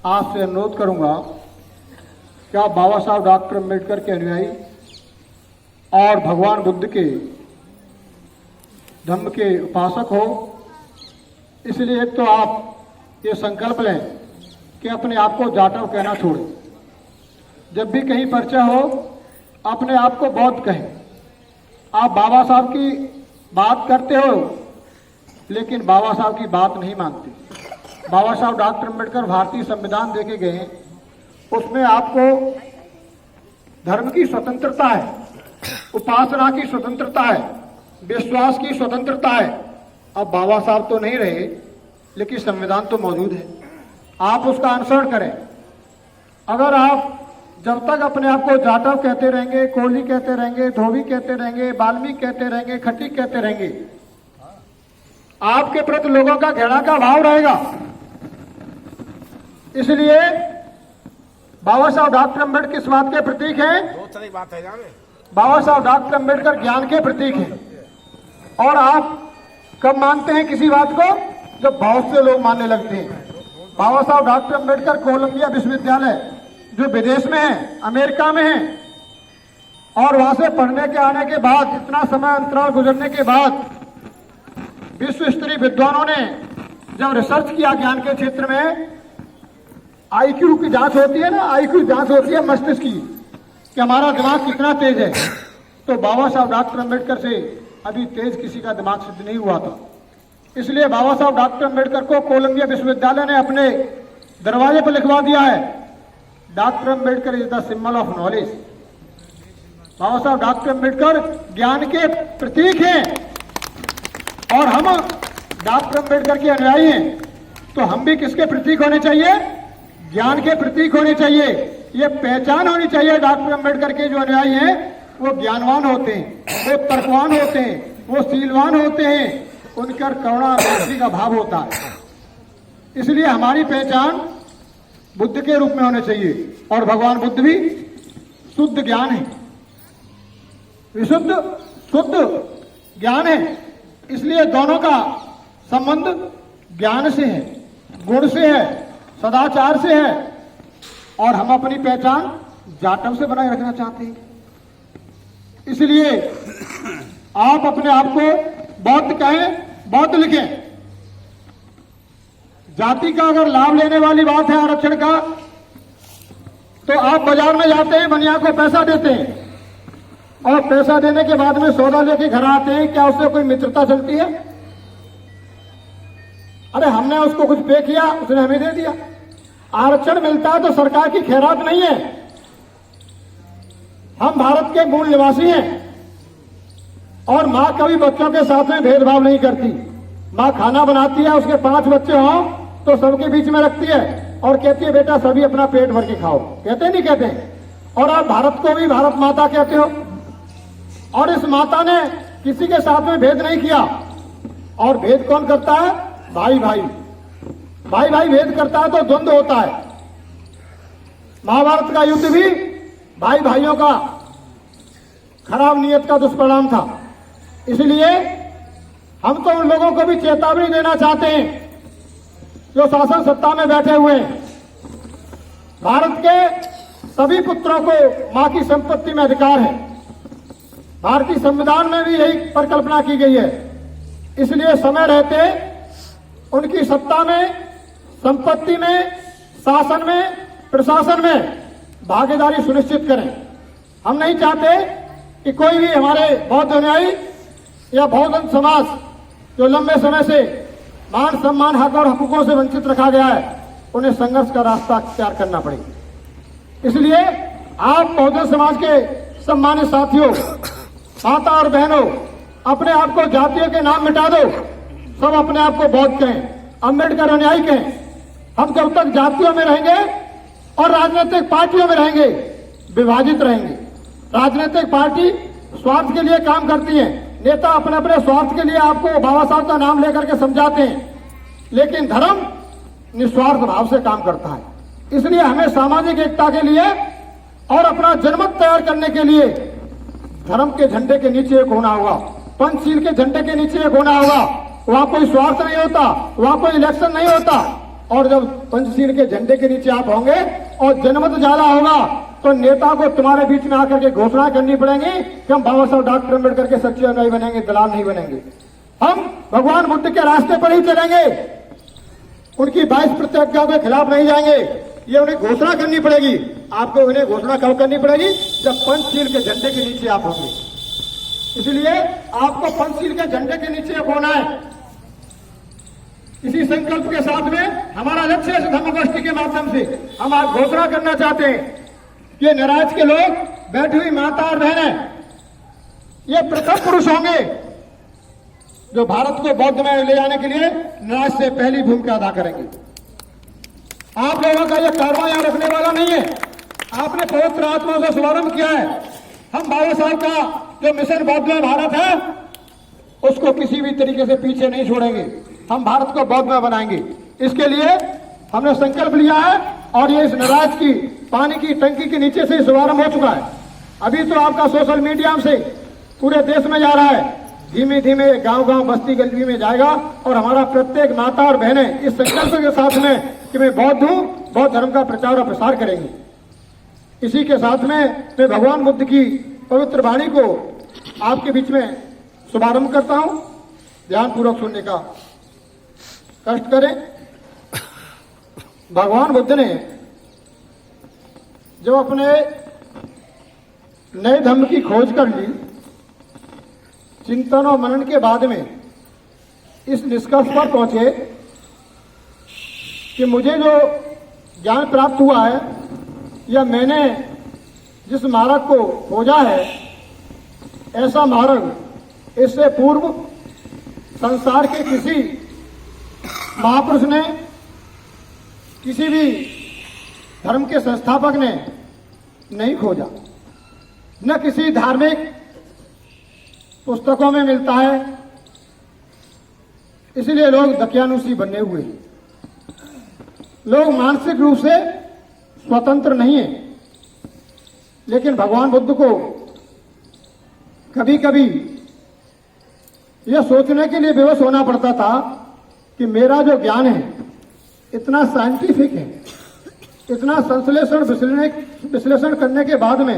आपसे अनुरोध करूंगा कि आप बाबा साहब डॉक्टर अम्बेडकर के अनुयायी और भगवान बुद्ध के धम्म के उपासक हो, इसलिए एक तो आप ये संकल्प लें कि अपने आप को जाटव कहना छोड़ें। जब भी कहीं परिचय हो अपने आप को बौद्ध कहें। आप बाबा साहब की बात करते हो लेकिन बाबा साहब की बात नहीं मानते। बाबा साहब डॉक्टर अम्बेडकर भारतीय संविधान देके गए, उसमें आपको धर्म की स्वतंत्रता है, उपासना की स्वतंत्रता है, विश्वास की स्वतंत्रता है। अब बाबा साहब तो नहीं रहे लेकिन संविधान तो मौजूद है, आप उसका अनुसरण करें। अगर आप जब तक अपने आप को जाटव कहते रहेंगे, कोहली कहते रहेंगे, धोबी कहते रहेंगे, वाल्मीकि कहते रहेंगे, खट्टिक कहते रहेंगे, आपके प्रति लोगों का घृणा का भाव रहेगा। इसलिए बाबा साहब डॉक्टर अम्बेडकर किस बात के प्रतीक हैं? बाबा साहब डॉक्टर अम्बेडकर ज्ञान के प्रतीक हैं। और आप कब मानते हैं किसी बात को? जब बहुत से लोग मानने लगते हैं। बाबा साहब डॉक्टर अम्बेडकर कोलंबिया विश्वविद्यालय जो विदेश में है, अमेरिका में है, और वहां से पढ़ने के आने के बाद, इतना समय अंतराल गुजरने के बाद, विश्व स्तरीय विद्वानों ने जब रिसर्च किया ज्ञान के क्षेत्र में, आईक्यू की जांच होती है ना, आईक्यू जांच होती है मस्तिष्क की कि हमारा दिमाग कितना तेज है, तो बाबा साहब डॉक्टर अम्बेडकर से अभी तेज किसी का दिमाग सिद्ध नहीं हुआ था। इसलिए बाबा साहब डॉक्टर अम्बेडकर को कोलंबिया विश्वविद्यालय ने अपने दरवाजे पर लिखवा दिया है, doctor Ambedkar is the symbol of knowledge. Baba Saheb doctor Ambedkar ज्ञान के प्रतीक हैं और हम डॉक्टर अम्बेडकर के अनुयायी हैं, तो हम भी किसके प्रतीक होने चाहिए? ज्ञान के प्रतीक होने चाहिए। ये पहचान होनी चाहिए डॉक्टर अम्बेडकर के जो अनुयायी हैं वो ज्ञानवान होते हैं, वो तर्कवान होते हैं, वो शीलवान होते हैं, उनकर करुणा मैत्री का भाव होता है। इसलिए हमारी पहचान बुद्ध के रूप में होने चाहिए। और भगवान बुद्ध भी शुद्ध ज्ञान है, विशुद्ध शुद्ध ज्ञान है। इसलिए दोनों का संबंध ज्ञान से है, गुण से है, सदाचार से है। और हम अपनी पहचान जाटव से बनाए रखना चाहते हैं। इसलिए आप अपने आप को बौद्ध कहें, बौद्ध लिखें। जाति का अगर लाभ लेने वाली बात है आरक्षण का, तो आप बाजार में जाते हैं, बनिया को पैसा देते हैं और पैसा देने के बाद में सौदा लेके घर आते हैं, क्या उससे कोई मित्रता चलती है? अरे हमने उसको कुछ पे किया, उसने हमें दे दिया। आरक्षण मिलता है तो सरकार की खैरात नहीं है। हम भारत के मूल निवासी हैं और मां कभी बच्चों के साथ में भेदभाव नहीं करती। मां खाना बनाती है, उसके 5 बच्चे हों तो सबके बीच में रखती है और कहती है बेटा सभी अपना पेट भर के खाओ। कहते नहीं कहते? और आप भारत को भी भारत माता कहते हो। और इस माता ने किसी के साथ में भेद नहीं किया। और भेद कौन करता है? भाई भाई भाई भाई भेद करता है तो द्वंद्व होता है। महाभारत का युद्ध भी भाई भाइयों का खराब नियत का दुष्परिणाम था। इसलिए हम तो उन लोगों को भी चेतावनी देना चाहते हैं जो शासन सत्ता में बैठे हुए हैं। भारत के सभी पुत्रों को मां की संपत्ति में अधिकार है। भारतीय संविधान में भी यही परिकल्पना की गई है। इसलिए समय रहते उनकी सत्ता में, संपत्ति में, शासन में, प्रशासन में भागीदारी सुनिश्चित करें। हम नहीं चाहते कि कोई भी हमारे बौद्ध अनुयायी या बौद्ध समाज जो लंबे समय से मान सम्मान, हक और हकूकों से वंचित रखा गया है, उन्हें संघर्ष का रास्ता अख्तियार करना पड़े। इसलिए आप बौद्ध समाज के सम्मानित साथियों, माता और बहनों, अपने आप को जातियों के नाम मिटा दो, सब अपने आप को बौद्ध कहें, अम्बेडकर अनुयायी कहें। हम जब तक जातियों में रहेंगे और राजनीतिक पार्टियों में रहेंगे, विभाजित रहेंगे। राजनीतिक पार्टी स्वार्थ के लिए काम करती है, नेता अपने अपने स्वार्थ के लिए आपको बाबा साहब का नाम लेकर के समझाते हैं, लेकिन धर्म निस्वार्थ भाव से काम करता है। इसलिए हमें सामाजिक एकता के लिए और अपना जनमत तैयार करने के लिए धर्म के झंडे के नीचे एक होना होगा, पंचशील के झंडे के नीचे एक होना होगा। वहां कोई स्वार्थ नहीं होता, वहां कोई इलेक्शन नहीं होता, और जब पंचशील के झंडे के नीचे आप होंगे और जनमत ज्यादा होगा तो नेता को तुम्हारे बीच में आकर के घोषणा करनी पड़ेगी कि हम बाबा साहब डॉक्टर अम्बेडकर के सच्चे अनुयायी बनेंगे, दलाल नहीं बनेंगे। हम भगवान बुद्ध के रास्ते पर ही चलेंगे, उनकी 22 प्रतिज्ञा के खिलाफ नहीं जाएंगे। ये उन्हें घोषणा करनी पड़ेगी। आपको उन्हें घोषणा कब करनी पड़ेगी? जब पंचशील के झंडे के नीचे आप होंगे। इसलिए आपको पंचशील के झंडे के नीचे होना है। इसी संकल्प के साथ में हमारा लक्ष्य है धम्मगोष्ठी के माध्यम से हम आज घोषणा करना चाहते हैं कि नाराज के लोग, बैठी हुई माता और बहनें, ये प्रथम पुरुष होंगे जो भारत को बौद्ध में ले जाने के लिए नाराज से पहली भूमिका अदा करेंगे। आप लोगों का यह कारवां यहां रखने वाला नहीं है। आपने पवित्र आत्मा से शुभारंभ किया है। हम बाबा साहब का जो मिशन बौद्ध में भारत है उसको किसी भी तरीके से पीछे नहीं छोड़ेंगे। हम भारत को बौद्ध में बनाएंगे। इसके लिए हमने संकल्प लिया है और ये इस नाराज की पानी की टंकी के नीचे से शुभारंभ हो चुका है। अभी तो आपका सोशल मीडिया से पूरे देश में जा रहा है, धीमे धीमे गांव गांव बस्ती गली में जाएगा और हमारा प्रत्येक माता और बहनें इस संकल्प के साथ में कि मैं बौद्ध हूं, बौद्ध धर्म का प्रचार और प्रसार करेंगे। इसी के साथ में मैं भगवान बुद्ध की पवित्र वाणी को आपके बीच में शुभारंभ करता हूं। ध्यानपूर्वक सुनने का कष्ट करें। भगवान बुद्ध ने जब अपने नए धर्म की खोज कर ली, चिंतन और मनन के बाद में इस निष्कर्ष पर पहुंचे कि मुझे जो ज्ञान प्राप्त हुआ है या मैंने जिस मार्ग को खोजा है, ऐसा मार्ग इससे पूर्व संसार के किसी महापुरुष ने, किसी भी धर्म के संस्थापक ने नहीं खोजा, न किसी धार्मिक पुस्तकों में मिलता है। इसलिए लोग दकियानुसी बने हुए हैं। लोग मानसिक रूप से स्वतंत्र नहीं है। लेकिन भगवान बुद्ध को कभी कभी यह सोचने के लिए विवश होना पड़ता था कि मेरा जो ज्ञान है इतना साइंटिफिक है, इतना संश्लेषण विश्लेषण करने के बाद में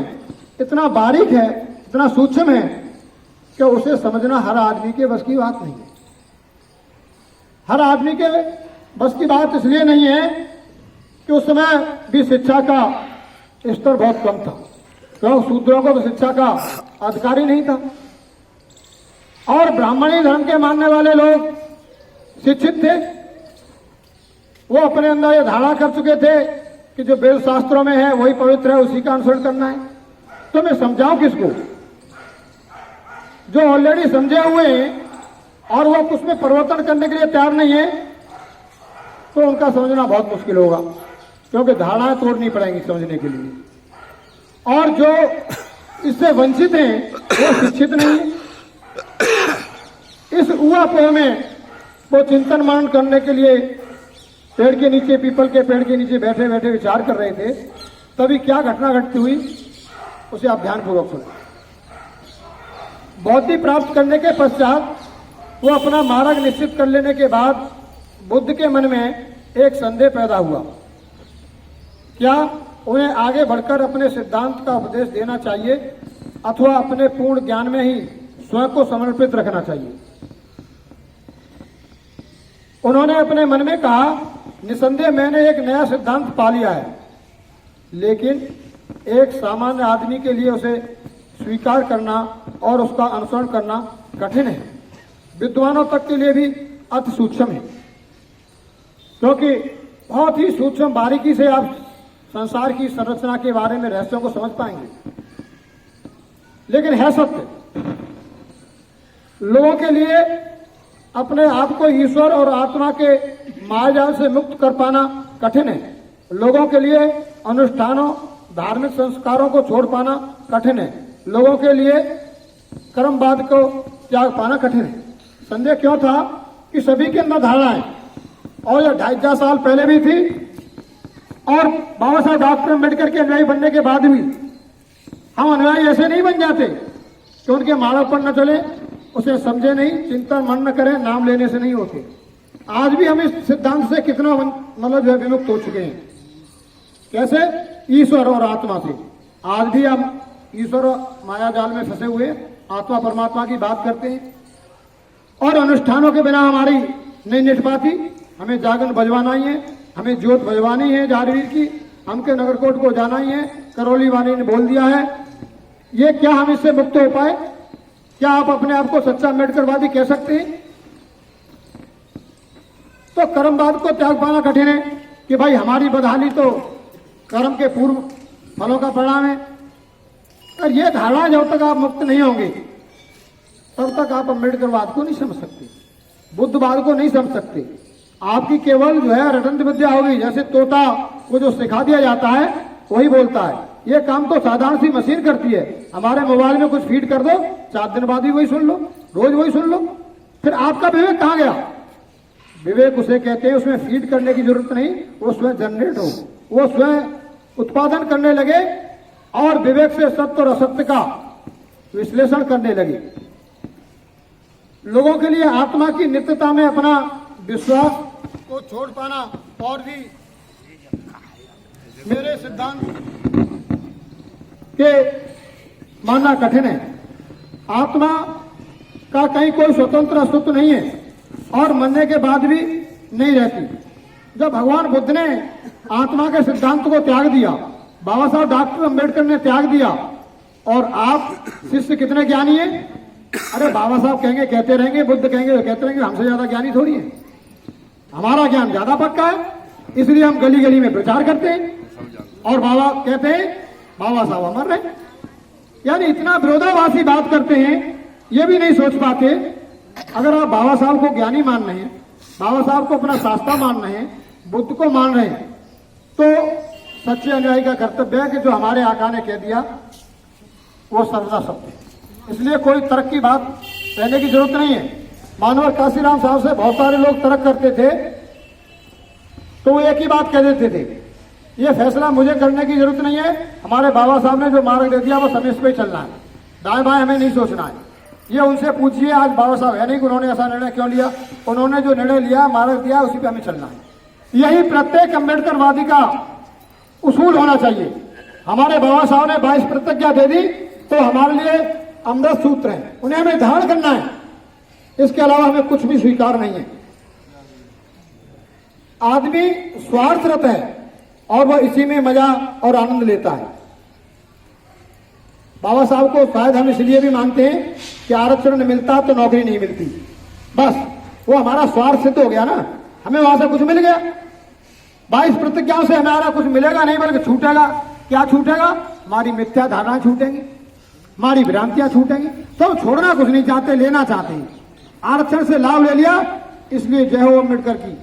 इतना बारीक है, इतना सूक्ष्म है कि उसे समझना हर आदमी के बस की बात नहीं है। हर आदमी के बस की बात इसलिए नहीं है कि उस समय भी शिक्षा का स्तर बहुत कम था, क्योंकि शूद्रों को तो शिक्षा का अधिकार ही नहीं था। और ब्राह्मणी धर्म के मानने वाले लोग शिक्षित थे। वो अपने अंदर ये धारणा कर चुके थे कि जो वेद शास्त्रों में है वही पवित्र है, उसी का अनुसरण करना है। तो मैं समझाऊं किसको? जो ऑलरेडी समझे हुए हैं और वो उसमें परिवर्तन करने के लिए तैयार नहीं है, तो उनका समझना बहुत मुश्किल होगा, क्योंकि धारणाएं तोड़नी पड़ेंगी समझने के लिए। और जो इससे वंचित हैं वो शिक्षित नहीं है। इस ऊहापोह में वो चिंतन मनन करने के लिए पेड़ के नीचे, पीपल के पेड़ के नीचे बैठे बैठे विचार कर रहे थे। तभी क्या घटना घटती हुई उसे आप ध्यानपूर्वक सुनें। बौद्धि प्राप्त करने के पश्चात वो अपना मार्ग निश्चित कर लेने के बाद बुद्ध के मन में एक संदेह पैदा हुआ। क्या उन्हें आगे बढ़कर अपने सिद्धांत का उपदेश देना चाहिए अथवा अपने पूर्ण ज्ञान में ही स्वयं को समर्पित रखना चाहिए? उन्होंने अपने मन में कहा, निसंदेह मैंने एक नया सिद्धांत पा लिया है, लेकिन एक सामान्य आदमी के लिए उसे स्वीकार करना और उसका अनुसरण करना कठिन है। विद्वानों तक के लिए भी अति सूक्ष्म है, क्योंकि बहुत ही सूक्ष्म बारीकी से आप संसार की संरचना के बारे में रहस्यों को समझ पाएंगे। लेकिन है सत्य, लोगों के लिए अपने आप को ईश्वर और आत्मा के मायाजाल से मुक्त कर पाना कठिन है। लोगों के लिए अनुष्ठानों, धार्मिक संस्कारों को छोड़ पाना कठिन है। लोगों के लिए कर्मवाद को त्याग पाना कठिन है। संदेह क्यों था? कि सभी के अंदर धारणा है, और यह 2.5 साल पहले भी थी, और बाबा साहब डॉक्टर अम्बेडकर के अनुयायी बनने के बाद भी हम अनुयायी ऐसे नहीं बन जाते कि उनके मार्ग पर न चले, उसे समझे नहीं, चिंतन मन न करें, नाम लेने से नहीं होते। आज भी हम इस सिद्धांत से कितना मतलब जो है विमुक्त हो चुके हैं। कैसे? ईश्वर और आत्मा से। आज भी हम ईश्वर और माया जाल में फंसे हुए आत्मा परमात्मा की बात करते हैं और अनुष्ठानों के बिना हमारी नहीं निठ पाती। हमें जागरण बजवाना ही है, हमें ज्योत बजवानी है जारवीर की, हमके नगरकोट को जाना ही है। करौली वाणी ने बोल दिया है। ये क्या हम इससे मुक्त हो पाए? क्या आप अपने आप को सच्चा अम्बेडकरवादी कह सकते हैं? तो कर्मवाद को त्याग पाना कठिन है कि भाई हमारी बदहाली तो कर्म के पूर्व फलों का परिणाम है। और ये धारणा जब तक आप मुक्त नहीं होंगे तब तक आप अम्बेडकरवाद को नहीं समझ सकते, बुद्धवाद को नहीं समझ सकते। आपकी केवल जो है रटंत विद्या होगी। जैसे तोता को जो सिखा दिया जाता है वही बोलता है। ये काम तो साधारण सी मशीन करती है। हमारे मोबाइल में कुछ फीड कर दो, 4 दिन बाद ही वही सुन लो, रोज वही सुन लो। फिर आपका विवेक कहाँ गया? विवेक उसे कहते हैं उसमें फीड करने की जरूरत नहीं, वो स्वयं जनरेट हो, वो स्वयं उत्पादन करने लगे और विवेक से सत्य और असत्य का विश्लेषण करने लगे। लोगों के लिए आत्मा की नित्यता में अपना विश्वास को छोड़ पाना और भी मेरे सिद्धांत के मानना कठिन है। आत्मा का कहीं कोई स्वतंत्र अस्तित्व नहीं है और मरने के बाद भी नहीं रहती। जब भगवान बुद्ध ने आत्मा के सिद्धांत को त्याग दिया, बाबा साहब डॉक्टर अंबेडकर ने त्याग दिया, और आप शिष्य कितने ज्ञानी हैं? अरे बाबा साहब कहेंगे कहते रहेंगे, बुद्ध कहेंगे कहते रहेंगे, हमसे ज्यादा ज्ञानी थोड़ी है। हमारा ज्ञान ज्यादा पक्का है, इसलिए हम गली गली में प्रचार करते हैं और बाबा कहते हैं बाबा साहब अमर रहे। यानी इतना विरोधाभासी बात करते हैं, ये भी नहीं सोच पाते। अगर आप बाबा साहब को ज्ञानी मान रहे हैं, बाबा साहब को अपना शास्त्रा मान रहे हैं, बुद्ध को मान रहे हैं, तो सच्चे अनुयायी का कर्तव्य है कि जो हमारे आका ने कह दिया वो सर्वदा सत्य है। इसलिए कोई तर्क की बात कहने की जरूरत नहीं है। मानवर काशीराम साहब से बहुत सारे लोग तर्क करते थे तो वो एक ही बात कह देते थे, ये फैसला मुझे करने की जरूरत नहीं है, हमारे बाबा साहब ने जो मार्ग दे दिया बस हमें इस पे चलना है, दाएं बाएं हमें नहीं सोचना है। ये उनसे पूछिए, आज बाबा साहब है नहीं कि उन्होंने ऐसा निर्णय क्यों लिया। उन्होंने जो निर्णय लिया, मार्ग दिया, उसी पे हमें चलना है। यही प्रत्येक अम्बेडकरवादी का उसूल होना चाहिए। हमारे बाबा साहब ने 22 प्रतिज्ञा दे दी तो हमारे लिए अमृत सूत्र है, उन्हें हमें धारण करना है। इसके अलावा हमें कुछ भी स्वीकार नहीं है। आदमी स्वार्थरत है और वह इसी में मजा और आनंद लेता है। बाबा साहब को शायद हम इसलिए भी मानते हैं कि आरक्षण मिलता तो नौकरी नहीं मिलती, बस वो हमारा स्वार्थ सिद्ध हो गया ना, हमें वहां से कुछ मिल गया। 22 प्रतिज्ञाओं से हमारा कुछ मिलेगा नहीं, बल्कि छूटेगा। क्या छूटेगा? हमारी मिथ्या धारणा छूटेंगी, हमारी भ्रांतियां छूटेंगी। तो हम छोड़ना कुछ नहीं चाहते, लेना चाहते हैं। आरक्षण से लाभ ले लिया, इसलिए जय हो अम्बेडकर की।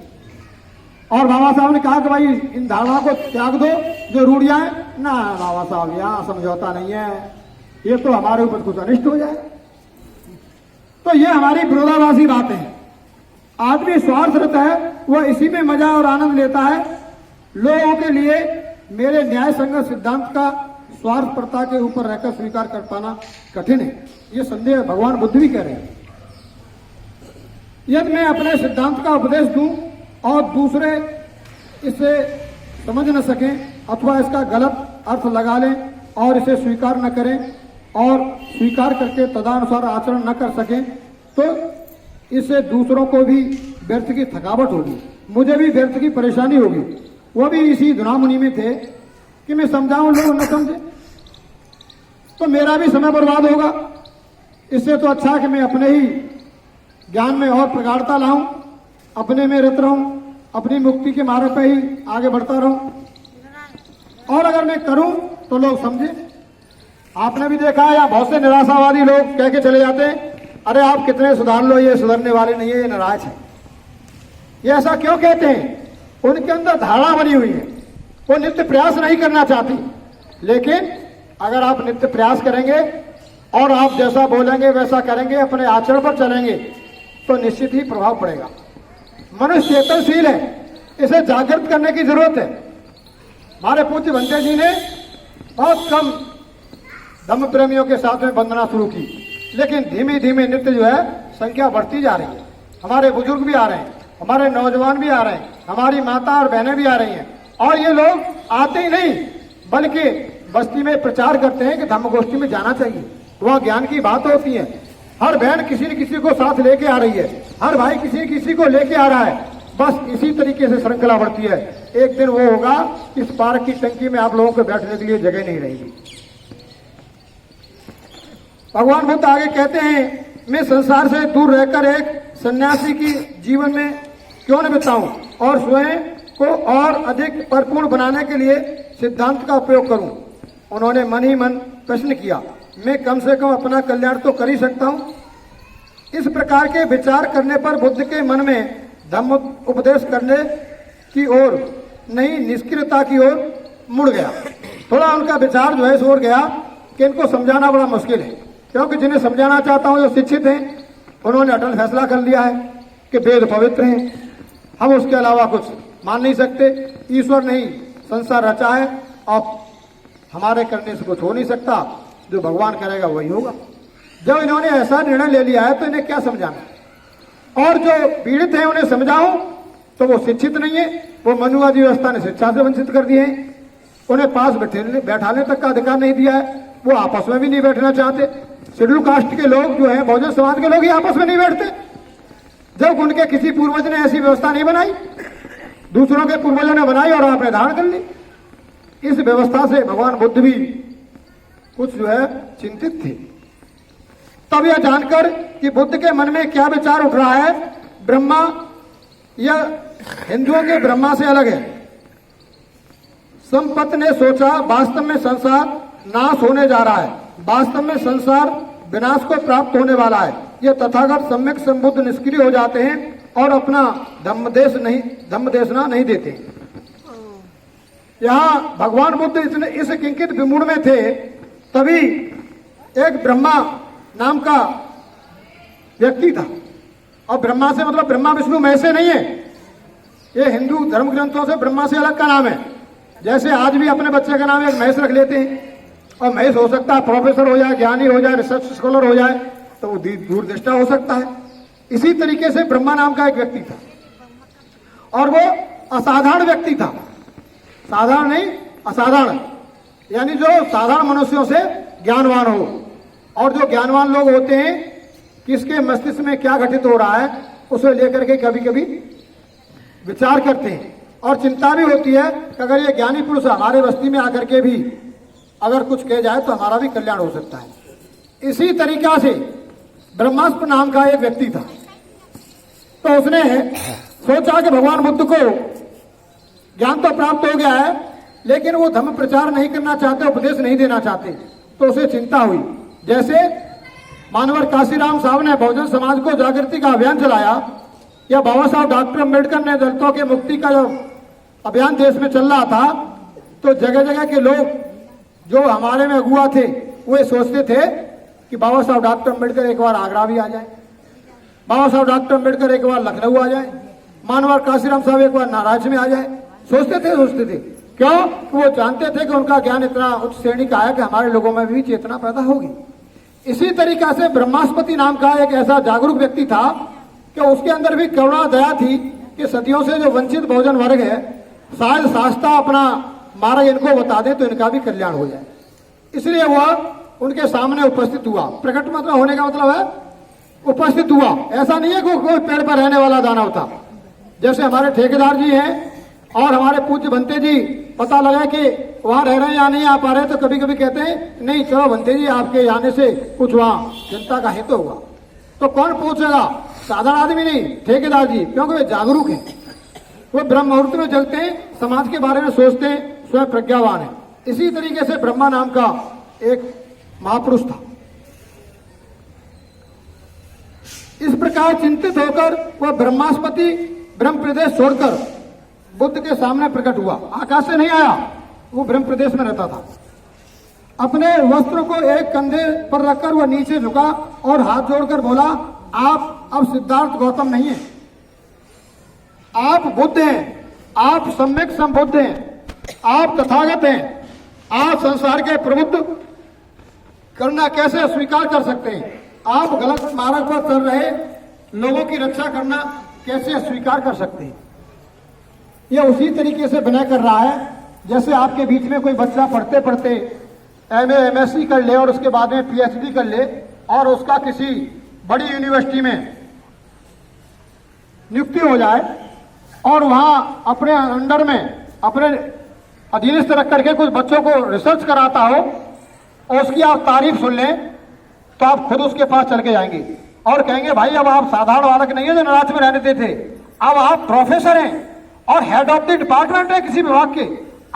और बाबा साहब ने कहा कि भाई इन धारणाओं को त्याग दो जो रूढ़ियां हैं ना। बाबा साहब यहाँ समझौता नहीं है, ये तो हमारे ऊपर कुछ अनिष्ट हो जाए। तो ये हमारी विरोधाभासी बातें हैं। आदमी स्वार्थरत है, वह इसी में मजा और आनंद लेता है। लोगों के लिए मेरे न्याय संगत सिद्धांत का स्वार्थपरता के ऊपर रहकर स्वीकार कर पाना कठिन है। ये संदेह भगवान बुद्ध भी कह रहे हैं। यदि मैं अपने सिद्धांत का उपदेश दूं और दूसरे इसे समझ न सकें अथवा इसका गलत अर्थ लगा लें और इसे स्वीकार न करें और स्वीकार करके तदनुसार आचरण न कर सकें, तो इससे दूसरों को भी व्यर्थ की थकावट होगी, मुझे भी व्यर्थ की परेशानी होगी। वो भी इसी धुनामुनी में थे कि मैं समझाऊं, लोग न समझे तो मेरा भी समय बर्बाद होगा। इससे तो अच्छा है कि मैं अपने ही ज्ञान में और प्रगाढ़ता लाऊं, अपने में रत रहूं, अपनी मुक्ति के मार्ग पे ही आगे बढ़ता रहूं। और अगर मैं करूं तो लोग समझे। आपने भी देखा है, या बहुत से निराशावादी लोग कह के चले जाते हैं, अरे आप कितने सुधार लो, ये सुधरने वाले नहीं है, ये नाराज है। ये ऐसा क्यों कहते हैं? उनके अंदर धारणा बनी हुई है, वो नित्य प्रयास नहीं करना चाहती। लेकिन अगर आप नित्य प्रयास करेंगे और आप जैसा बोलेंगे वैसा करेंगे, अपने आचरण पर चलेंगे, तो निश्चित ही प्रभाव पड़ेगा। मनुष्य चेतनशील है, इसे जागृत करने की जरूरत है। हमारे पूज्य भंते जी ने बहुत कम धम्म प्रेमियों के साथ में वंदना शुरू की, लेकिन धीमे धीमे नित्य जो है संख्या बढ़ती जा रही है। हमारे बुजुर्ग भी आ रहे हैं, हमारे नौजवान भी आ रहे हैं, हमारी माता और बहनें भी आ रही हैं, और ये लोग आते ही नहीं बल्कि बस्ती में प्रचार करते हैं कि धम्म गोष्ठी में जाना चाहिए, वहाँ ज्ञान की बात होती है। हर बहन किसी न किसी को साथ लेके आ रही है, हर भाई किसी किसी को लेके आ रहा है। बस इसी तरीके से श्रृंखला बढ़ती है। एक दिन वो होगा इस पार्क की टंकी में आप लोगों को बैठने के लिए जगह नहीं रहेगी। भगवान बुद्ध आगे कहते हैं, मैं संसार से दूर रहकर एक सन्यासी की जीवन में क्यों न बिताऊं और स्वयं को और अधिक परिपूर्ण बनाने के लिए सिद्धांत का उपयोग करूं। उन्होंने मन ही मन प्रश्न किया, मैं कम से कम अपना कल्याण तो कर ही सकता हूं। इस प्रकार के विचार करने पर बुद्ध के मन में धम्म उपदेश करने की ओर नहीं, निष्क्रियता की ओर मुड़ गया। थोड़ा उनका विचार जो है सोर गया कि इनको समझाना बड़ा मुश्किल है, क्योंकि जिन्हें समझाना चाहता हूं जो शिक्षित हैं, उन्होंने अटल फैसला कर लिया है कि वेद पवित्र हैं, हम उसके अलावा कुछ मान नहीं सकते। ईश्वर ने ही संसार रचा है, अब हमारे करने से कुछ हो नहीं सकता, जो भगवान करेगा वही होगा। जब इन्होंने ऐसा निर्णय ले लिया है तो इन्हें क्या समझाना, और जो पीड़ित हैं उन्हें समझाऊं तो वो शिक्षित नहीं है, वो मनुवादी व्यवस्था ने शिक्षा से वंचित कर दिए हैं, उन्हें पास बैठाने तक का अधिकार नहीं दिया है, वो आपस में भी नहीं बैठना चाहते। शेड्यूल कास्ट के लोग जो है, बहुजन समाज के लोग ही आपस में नहीं बैठते, जब उनके किसी पूर्वज ने ऐसी व्यवस्था नहीं बनाई, दूसरों के पूर्वजों ने बनाई और आपने धारण कर ली। इस व्यवस्था से भगवान बुद्ध भी कुछ जो है चिंतित थे। तब यह जानकर कि बुद्ध के मन में क्या विचार उठ रहा है, ब्रह्मा यह हिंदुओं के ब्रह्मा से अलग है। संपत ने सोचा वास्तव में संसार नाश होने जा रहा है, वास्तव में संसार विनाश को प्राप्त होने वाला है। ये तथागत सम्यक संबुद्ध निष्क्रिय हो जाते हैं और अपना धम्मदेशना नहीं देते। यहाँ भगवान बुद्ध इस किंकित विमूढ़ में थे, तभी एक ब्रह्मा नाम का व्यक्ति था। और ब्रह्मा से मतलब ब्रह्मा विष्णु महेश से नहीं है, ये हिंदू धर्म ग्रंथों से ब्रह्मा से अलग का नाम है। जैसे आज भी अपने बच्चे का नाम एक महेश रख लेते हैं, और महेश हो सकता है प्रोफेसर हो जाए, ज्ञानी हो जाए, रिसर्च स्कॉलर हो जाए, तो वो दूरदृष्टा हो सकता है। इसी तरीके से ब्रह्मा नाम का एक व्यक्ति था, और वो असाधारण व्यक्ति था। साधारण नहीं, असाधारण, यानी जो साधारण मनुष्यों से ज्ञानवान हो। और जो ज्ञानवान लोग होते हैं, किसके मस्तिष्क में क्या घटित हो रहा है उसे लेकर के कभी कभी विचार करते हैं, और चिंता भी होती है कि अगर ये ज्ञानी पुरुष हमारे बस्ती में आकर के भी अगर कुछ कह जाए तो हमारा भी कल्याण हो सकता है। इसी तरीका से ब्रह्मास्त्र नाम का एक व्यक्ति था, तो उसने सोचा कि भगवान बुद्ध को ज्ञान तो प्राप्त हो गया है, लेकिन वो धम्म प्रचार नहीं करना चाहते, उपदेश नहीं देना चाहते। तो उसे चिंता हुई। जैसे मानवर काशीराम साहब ने बहुजन समाज को जागृति का अभियान चलाया, या बाबा साहब डॉक्टर अम्बेडकर ने दलितों के मुक्ति का जो अभियान देश में चल रहा था, तो जगह जगह के लोग जो हमारे में अगुआ थे वो ये सोचते थे कि बाबा साहब डॉक्टर अम्बेडकर एक बार आगरा भी आ जाए, बाबा साहब डॉक्टर अम्बेडकर एक बार लखनऊ आ जाए, मानवर काशीराम साहब एक बार नाराज में आ जाए। सोचते थे क्यों? वो जानते थे कि उनका ज्ञान इतना उच्च श्रेणी का है कि हमारे लोगों में भी चेतना पैदा होगी। इसी तरीका से ब्रह्मास्पति नाम का एक ऐसा जागरूक व्यक्ति था कि उसके अंदर भी करुणा दया थी कि सदियों से जो वंचित बहुजन वर्ग है, शायद शास्त्रा अपना मार्ग इनको बता दे तो इनका भी कल्याण हो जाए। इसलिए वह उनके सामने उपस्थित हुआ। प्रकट मतलब होने का मतलब है उपस्थित हुआ। ऐसा नहीं है कि कोई पेड़ पर रहने वाला दानव था। जैसे हमारे ठेकेदार जी हैं और हमारे पूज्य भंते जी, पता लगा कि वहां रह रहे हैं या नहीं आ पा रहे, तो कभी कभी कहते हैं नहीं चलो भंते जी आपके आने से कुछ वहां जनता का हित होगा। तो कौन पूछेगा? साधारण आदमी नहीं, ठेकेदार जी, क्योंकि वे जागरूक हैं, वो ब्रह्म मुहूर्त में जगते हैं, समाज के बारे में सोचते हैं, स्वयं प्रज्ञावान है। इसी तरीके से ब्रह्मा नाम का एक महापुरुष था। इस प्रकार चिंतित होकर वह ब्रह्मास्पति ब्रह्म प्रदेश छोड़कर बुद्ध के सामने प्रकट हुआ। आकाश से नहीं आया, वो ब्रह्म प्रदेश में रहता था। अपने वस्त्रों को एक कंधे पर रखकर वह नीचे झुका और हाथ जोड़कर बोला, आप अब सिद्धार्थ गौतम नहीं है, आप बुद्ध हैं, आप सम्यक संबुद्ध हैं, आप तथागत हैं। आप संसार के प्रबुद्ध करना कैसे अस्वीकार कर सकते हैं? आप गलत मार्ग पर चल रहे लोगों की रक्षा करना कैसे अस्वीकार कर सकते हैं? ये उसी तरीके से विनय कर रहा है जैसे आपके बीच में कोई बच्चा पढ़ते पढ़ते एमए एमएससी कर ले और उसके बाद में पीएचडी कर ले और उसका किसी बड़ी यूनिवर्सिटी में नियुक्ति हो जाए और वहां अपने अंडर में अपने अधीनस्थ रख करके कुछ बच्चों को रिसर्च कराता हो और उसकी आप तारीफ सुन लें तो आप खुद उसके पास चल के जाएंगे और कहेंगे भाई अब आप साधारण बालक नहीं है जो नराज में रहने देते थे, अब आप प्रोफेसर हैं और हेड ऑफ द डिपार्टमेंट है किसी विभाग के,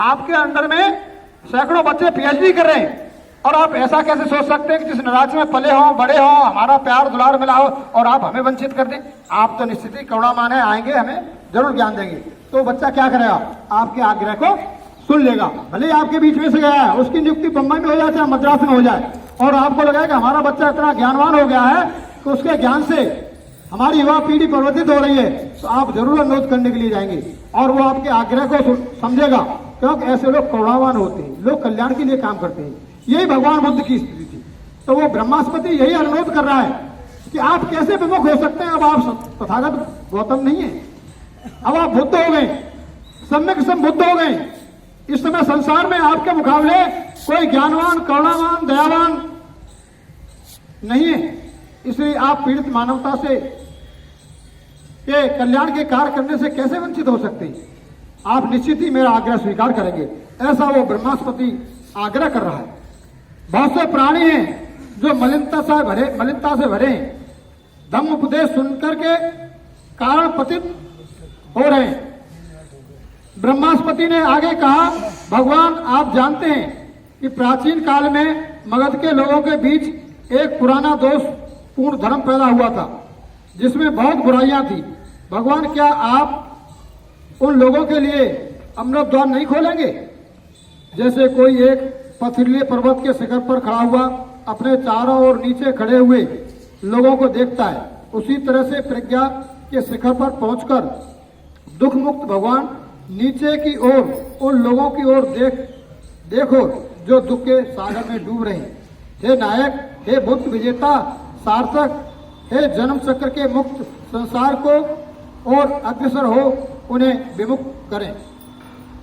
आपके अंडर में सैकड़ों बच्चे पीएचडी कर रहे हैं और आप ऐसा कैसे सोच सकते हैं कि जिस नराज में पले हों बड़े हों हमारा प्यार दुलार मिला हो और आप हमें वंचित कर दें? आप तो निश्चित ही करुणामान है, आएंगे हमें जरूर ज्ञान देंगे। तो बच्चा क्या करेगा? आपके आग्रह को सुन लेगा, भले ही आपके बीच में से गया है, उसकी नियुक्ति बम्बई में हो जाए चाहे मद्रास में हो जाए और आपको लगा कि हमारा बच्चा इतना ज्ञानवान हो गया है कि उसके ज्ञान से हमारी युवा पीढ़ी प्रवर्तित हो रही है, तो आप जरूर अनुरोध करने के लिए जाएंगे और वो आपके आग्रह को समझेगा, क्योंकि ऐसे लोग करुणावान होते हैं, लोग कल्याण के लिए काम करते हैं। यही भगवान बुद्ध की स्थिति थी। तो वो ब्रह्मास्पति यही अनुरोध कर रहा है कि आप कैसे विमुख हो सकते हैं? अब आप तथागत गौतम नहीं है, अब आप बुद्ध हो गए, सम्यक संबुद्ध हो गए। इस समय संसार में आपके मुकाबले कोई ज्ञानवान करुणावान दयावान नहीं है, इसलिए आप पीड़ित मानवता से के कल्याण के कार्य करने से कैसे वंचित हो सकते हैं? आप निश्चित ही मेरा आग्रह स्वीकार करेंगे, ऐसा वो ब्रह्मास्पति आग्रह कर रहा है। बहुत से प्राणी हैं जो मलिनता से भरे हैं, धम्म उपदेश सुनकर के कारण पतित हो रहे हैं। ब्रह्मास्पति ने आगे कहा, भगवान आप जानते हैं कि प्राचीन काल में मगध के लोगों के बीच एक पुराना दोषपूर्ण धर्म पैदा हुआ था जिसमें बहुत बुराइयां थी। भगवान क्या आप उन लोगों के लिए अमृत द्वार नहीं खोलेंगे? जैसे कोई एक पथरीले पर्वत के शिखर पर खड़ा हुआ अपने चारों ओर नीचे खड़े हुए लोगों को देखता है, उसी तरह से प्रज्ञा के शिखर पर पहुंचकर दुख मुक्त भगवान नीचे की ओर उन लोगों की ओर देखो जो दुख के सागर में डूब रहे हैं। हे नायक, हे बुद्ध विजेता सार्थक, हे जन्म चक्र के मुक्त संसार को और अग्रसर हो उन्हें विमुख करें।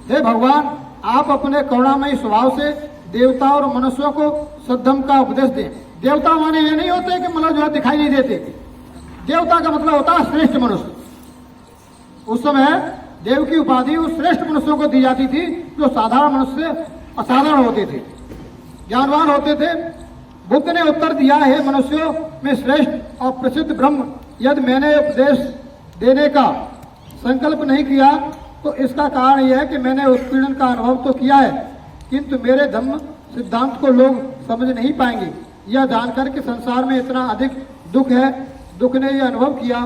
हे भगवान, आप अपने करुणामयी स्वभाव से देवता और मनुष्यों को सद्धम का उपदेश दें। देवता माने ये नहीं होते कि मतलब जो है दिखाई नहीं देते, देवता का मतलब होता है श्रेष्ठ मनुष्य। उस समय देव की उपाधि उस श्रेष्ठ मनुष्यों को दी जाती थी जो साधारण मनुष्य से असाधारण होते थे, ज्ञानवान होते थे। बुद्ध ने उत्तर दिया, हे मनुष्यों में श्रेष्ठ और प्रसिद्ध ब्रह्म, यदि मैंने उपदेश देने का संकल्प नहीं किया तो इसका कारण यह है कि मैंने उत्पीड़न का अनुभव तो किया है, किंतु मेरे धम्म सिद्धांत को लोग समझ नहीं पाएंगे। यह जानकर कि संसार में इतना अधिक दुख है, दुख ने यह अनुभव किया